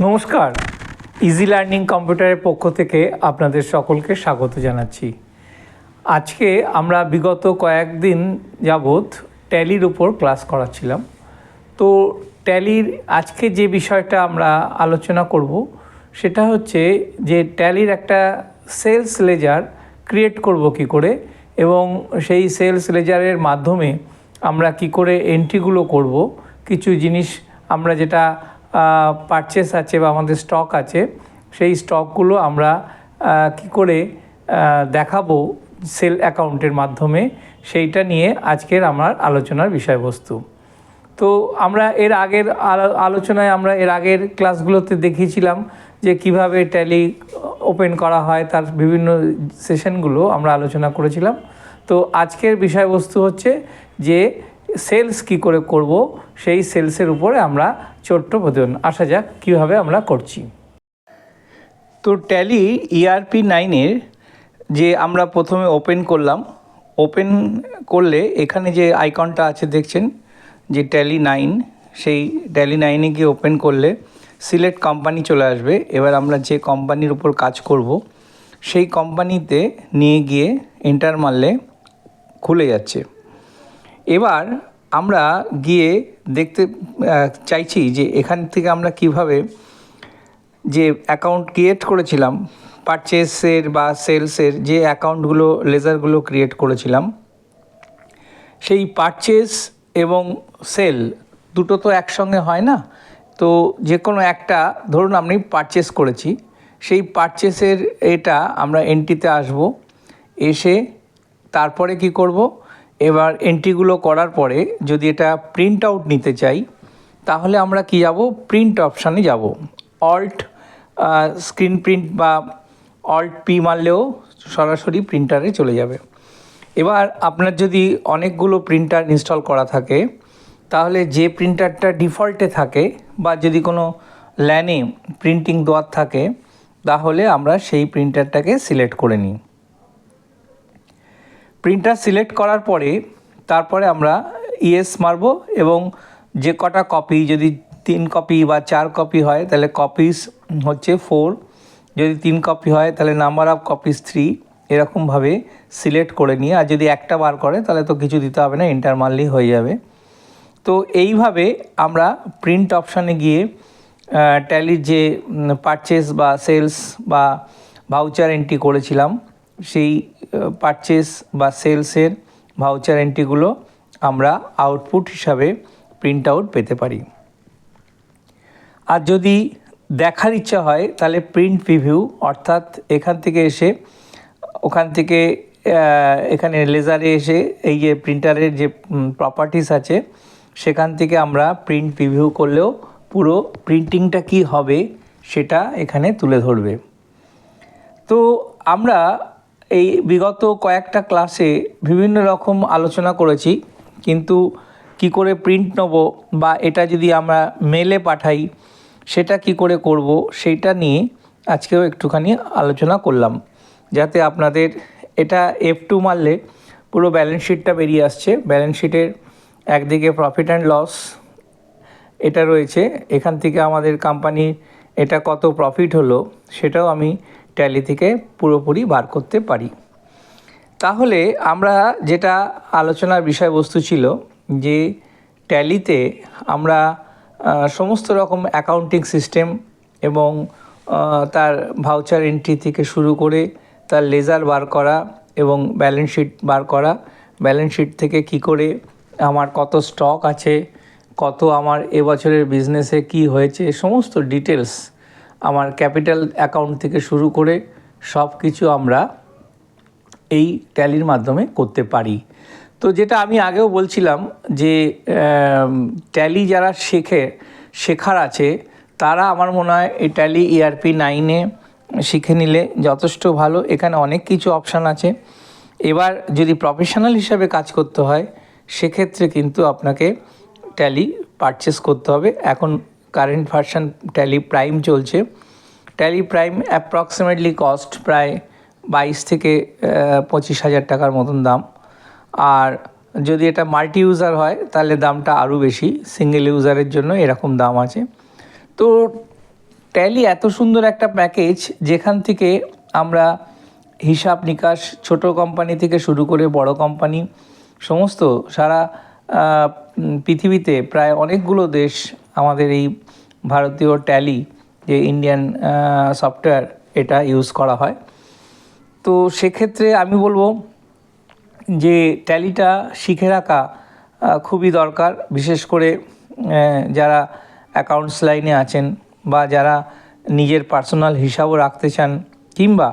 নমস্কার, easy learning কম্পিউটারের পক্ষ থেকে আপনাদের সকলকে স্বাগত জানাচ্ছি। আজকে আমরা বিগত কয়েকদিন যাবৎ ট্যালির উপর ক্লাস করাচ্ছিলাম। তো ট্যালির আজকে যে বিষয়টা আমরা আলোচনা করব সেটা হচ্ছে যে ট্যালির একটা সেলস লেজার ক্রিয়েট করব কি করে, এবং সেই সেলস লেজারের মাধ্যমে আমরা কি করে এন্ট্রিগুলো করব, কিছু জিনিস আমরা যেটা পারচেস আছে বা আমাদের স্টক আছে সেই স্টকগুলো আমরা কি করে দেখাবো সেল অ্যাকাউন্টের মাধ্যমে, সেইটা নিয়ে আজকের আমার আলোচনার বিষয়বস্তু। তো আমরা এর আগের আলোচনায় আমরা এর আগের ক্লাসগুলোতে দেখিয়েছিলাম যে কিভাবে ট্যালি ওপেন করা হয়, তার বিভিন্ন সেশনগুলো আমরা আলোচনা করেছিলাম। তো আজকের বিষয়বস্তু হচ্ছে যে সেলস কি করে করব, সেই সেলসের উপরে আমরা ছোট্ট প্রতিবেদন আসা যাক কীভাবে আমরা করছি। তো ট্যালি ERP 9-এর যে আমরা প্রথমে ওপেন করলাম, ওপেন করলে এখানে যে আইকনটা আছে দেখছেন যে ট্যালি 9, সেই ট্যালি 9-এ গিয়ে ওপেন করলে সিলেক্ট কোম্পানি চলে আসবে। এবার আমরা যে কোম্পানির উপর কাজ করব সেই কোম্পানিতে নিয়ে গিয়ে এন্টার মারলে খুলে যাচ্ছে। এবার আমরা গিয়ে দেখতে চাইছি যে এখান থেকে আমরা কিভাবে যে অ্যাকাউন্ট ক্রিয়েট করেছিলাম, পারচেসের বা সেলসের যে অ্যাকাউন্টগুলো লেজারগুলো ক্রিয়েট করেছিলাম, সেই পারচেস এবং সেল দুটো তো একসঙ্গে হয় না। তো যে কোনো একটা, ধরুন আমি পারচেস করেছি, সেই পারচেসের এটা আমরা এন্ট্রিতে আসব, এসে তারপরে কি করব, এবার এন্ট্রিগুলো করার পরে যদি এটা প্রিন্ট আউট নিতে চাই তাহলে আমরা কি যাব, প্রিন্ট অপশানে যাব। অল্ট স্ক্রিন প্রিন্ট বা অল্ট পি মারলেও সরাসরি প্রিন্টারে চলে যাবে। এবার আপনার যদি অনেকগুলো প্রিন্টার ইনস্টল করা থাকে তাহলে যে প্রিন্টারটা ডিফল্টে থাকে বা যদি কোনো ল্যানে প্রিন্টিং দেওয়ার থাকে তাহলে আমরা সেই প্রিন্টারটাকে সিলেক্ট করে নিই। প্রিন্টার সিলেক্ট করার পরে তারপরে আমরা ইয়েস মারব, এবং যে কটা কপি, যদি 3 কপি বা 4 কপি হয় তাহলে কপিস হচ্ছে 4, যদি 3 কপি হয় তাহলে নাম্বার অফ কপিস 3, এরকমভাবে সিলেক্ট করে নিয়ে, আর যদি একটা বার করে তাহলে তো কিছু দিতে হবে না, এন্টার মারলেই হয়ে যাবে। তো এইভাবে আমরা প্রিন্ট অপশানে গিয়ে ট্যালির যে পারচেস বা সেলস বা ভাউচার এন্ট্রি করেছিলাম সেই পারচেস বা সেলসের ভাউচার এন্ট্রিগুলো আমরা আউটপুট হিসাবে প্রিন্ট আউট পেতে পারি। আর যদি দেখার ইচ্ছা হয় তাহলে প্রিন্ট প্রিভিউ, অর্থাৎ এখান থেকে এসে ওখান থেকে এখানে লেজারে এসে এই যে প্রিন্টারের যে প্রপার্টিস আছে সেখান থেকে আমরা প্রিন্ট প্রিভিউ করলেও পুরো প্রিন্টিংটা কি হবে সেটা এখানে তুলে ধরবে। তো আমরা এই বিগত কয়েকটা ক্লাসে বিভিন্ন রকম আলোচনা করেছি, কিন্তু কি করে প্রিন্ট নেব বা এটা যদি আমরা মেলে পাঠাই সেটা কি করে করব সেইটা নিয়ে আজকেও একটুখানি আলোচনা করলাম, যাতে আপনাদের এটা F2 মারলে পুরো ব্যালেন্স শিটটা বেরিয়ে আসছে। ব্যালেন্স শিটের একদিকে প্রফিট অ্যান্ড লস এটা রয়েছে, এখান থেকে আমাদের কোম্পানির এটা কত প্রফিট হলো সেটাও আমি ট্যালি থেকে পুরোপুরি বার করতে পারি। তাহলে আমরা যেটা আলোচনার বিষয়বস্তু ছিল যে ট্যালিতে আমরা সমস্ত রকম অ্যাকাউন্টিং সিস্টেম এবং তার ভাউচার এন্ট্রি থেকে শুরু করে তার লেজার বার করা এবং ব্যালেন্স শিট বার করা, ব্যালেন্স শিট থেকে কি করে আমার কত স্টক আছে, কত আমার এবছরের বিজনেসে কি হয়েছে, সমস্ত ডিটেলস আমার ক্যাপিটাল অ্যাকাউন্ট থেকে শুরু করে সব কিছু আমরা এই ট্যালির মাধ্যমে করতে পারি। তো যেটা আমি আগেও বলছিলাম যে ট্যালি যারা শেখার আছে তারা আমার মনে হয় এই ট্যালি ERP 9-এ শিখে নিলে যথেষ্ট ভালো। এখানে অনেক কিছু অপশান আছে। এবার যদি প্রফেশনাল হিসাবে কাজ করতে হয় সেক্ষেত্রে কিন্তু আপনাকে ট্যালি পারচেস করতে হবে। এখন কারেন্ট ভার্সন ট্যালি প্রাইম চলছে। ট্যালি প্রাইম অ্যাপ্রক্সিমেটলি কস্ট প্রায় 22 থেকে 25,000 টাকার মতন দাম। আর যদি এটা মাল্টি ইউজার হয় তাহলে দামটা আরও বেশি, সিঙ্গেল ইউজারের জন্য এরকম দাম আছে। তো ট্যালি এত সুন্দর একটা প্যাকেজ যেখান থেকে আমরা হিসাব নিকাশ ছোট কোম্পানি থেকে শুরু করে বড় কোম্পানি সমস্ত সারা পৃথিবীতে প্রায় অনেকগুলো দেশ আমাদের এই ভারতীয় ট্যালি যে ইন্ডিয়ান সফটওয়্যার এটা ইউজ করা হয়। তো সেক্ষেত্রে আমি বলবো যে ট্যালিটা শিখে রাখা খুবই দরকার, বিশেষ করে যারা অ্যাকাউন্টস লাইনে আছেন বা যারা নিজের পার্সোনাল হিসাবও রাখতে চান, কিংবা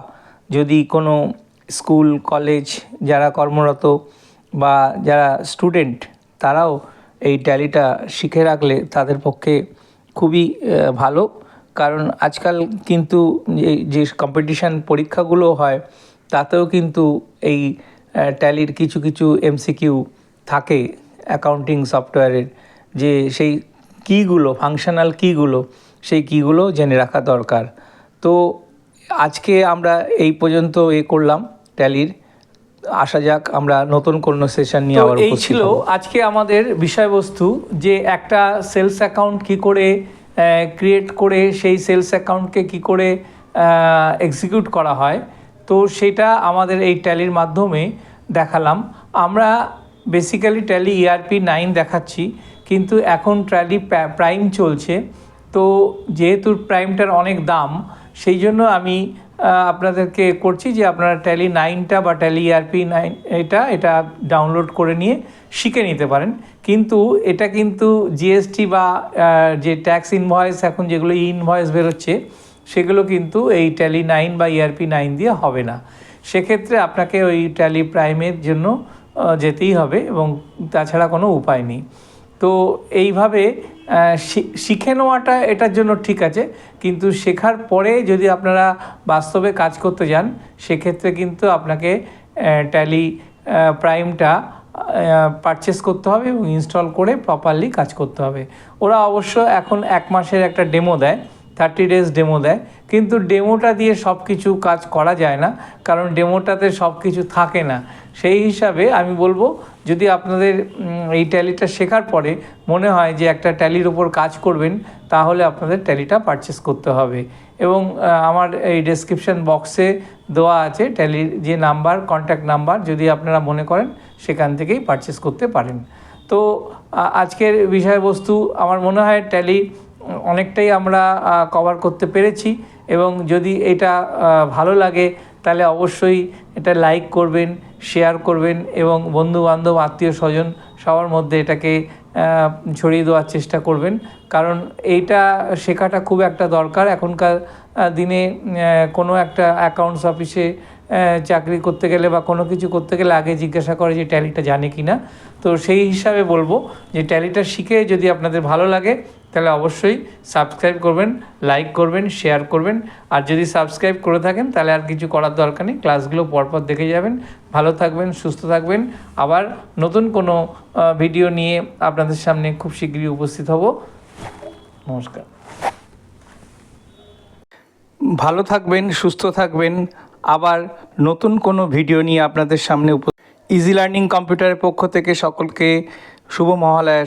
যদি কোনো স্কুল কলেজ যারা কর্মরত বা যারা স্টুডেন্ট তারাও এই ট্যালিটা শিখে রাখলে তাদের পক্ষে খুবই ভালো। কারণ আজকাল কিন্তু যে কম্পিটিশান পরীক্ষাগুলো হয় তাতেও কিন্তু এই ট্যালির কিছু কিছু এমসিকিউ থাকে অ্যাকাউন্টিং সফটওয়্যারের, যে সেই কিগুলো ফাংশনাল কিগুলো সেই কিগুলো জেনে রাখা দরকার। তো আজকে আমরা এই পর্যন্ত করলাম ট্যালির, আসা যাক আমরা নতুন কোনো সেশন নিয়ে আবার এই ছিল আজকে আমাদের বিষয়বস্তু, যে একটা সেলস অ্যাকাউন্ট কী করে ক্রিয়েট করে সেই সেলস অ্যাকাউন্টকে কী করে এক্সিকিউট করা হয়। তো সেটা আমাদের এই ট্যালির মাধ্যমে দেখালাম। আমরা বেসিক্যালি ট্যালি ERP 9 দেখাচ্ছি, কিন্তু এখন ট্যালি প্রাইম চলছে। তো যেহেতু প্রাইমটার অনেক দাম, সেই জন্য আমি আপনাদেরকে করছি যে আপনারা ট্যালি 9টা বা ট্যালি ERP 9 এটা ডাউনলোড করে নিয়ে শিখে নিতে পারেন। কিন্তু এটা কিন্তু জিএসটি বা যে ট্যাক্স ইনভয়েস এখন যেগুলো ইনভয়েস বেরোচ্ছে সেগুলো কিন্তু এই ট্যালি 9 বা ERP 9 দিয়ে হবে না। সেক্ষেত্রে আপনাকে ওই ট্যালি প্রাইমের জন্য যেতেই হবে এবং তাছাড়া কোনো উপায় নেই। তো এইভাবে শিখে নেওয়াটা এটার জন্য ঠিক আছে, কিন্তু শেখার পরে যদি আপনারা বাস্তবে কাজ করতে যান সেক্ষেত্রে কিন্তু আপনাকে ট্যালি প্রাইমটা পারচেস করতে হবে এবং ইনস্টল করে প্রপারলি কাজ করতে হবে। ওরা অবশ্য এখন 1 মাসের একটা ডেমো দেয়, 30 ডেজ ডেমো দেয়, কিন্তু ডেমোটা দিয়ে সব কিছু কাজ করা যায় না, কারণ ডেমোটাতে সব কিছু থাকে না। সেই হিসাবে আমি বলবো, যদি আপনাদের এই ট্যালিটা শেখার পরে মনে হয় যে একটা ট্যালির ওপর কাজ করবেন, তাহলে আপনাদের ট্যালিটা পারচেস করতে হবে। এবং আমার এই ডেসক্রিপশন বক্সে দেওয়া আছে ট্যালির যে নাম্বার, কন্ট্যাক্ট নাম্বার, যদি আপনারা মনে করেন সেখান থেকেই পারচেস করতে পারেন। তো আজকের বিষয়বস্তু আমার মনে হয় ট্যালি অনেকটাই আমরা কভার করতে পেরেছি, এবং যদি এটা ভালো লাগে তাহলে অবশ্যই এটা লাইক করবেন, শেয়ার করবেন এবং বন্ধুবান্ধব আত্মীয় স্বজন সবার মধ্যে এটাকে ছড়িয়ে দেওয়ার চেষ্টা করবেন। কারণ এইটা শেখাটা খুব একটা দরকার। এখনকার দিনে কোনো একটা অ্যাকাউন্টস অফিসে চাকরি করতে গেলে বা কোনো কিছু করতে গেলে আগে জিজ্ঞাসা করে যে ট্যালিটা জানে কি না। তো সেই হিসাবে বলবো যে ট্যালিটা শিখে যদি আপনাদের ভালো লাগে তাহলে অবশ্যই সাবস্ক্রাইব করবেন, লাইক করবেন, শেয়ার করবেন। আর যদি সাবস্ক্রাইব করে থাকেন তাহলে আর কিছু করার দরকার নেই, ক্লাসগুলো পরপর দেখে যাবেন। ভালো থাকবেন, সুস্থ থাকবেন। আবার নতুন কোনো ভিডিও নিয়ে আপনাদের সামনে খুব শীঘ্রই উপস্থিত হব। নমস্কার। ভালো থাকবেন, সুস্থ থাকবেন। আবার নতুন কোনো ভিডিও নিয়ে আপনাদের সামনে ইজি লার্নিং কম্পিউটারের পক্ষ থেকে সকলকে শুভ মহালয়া।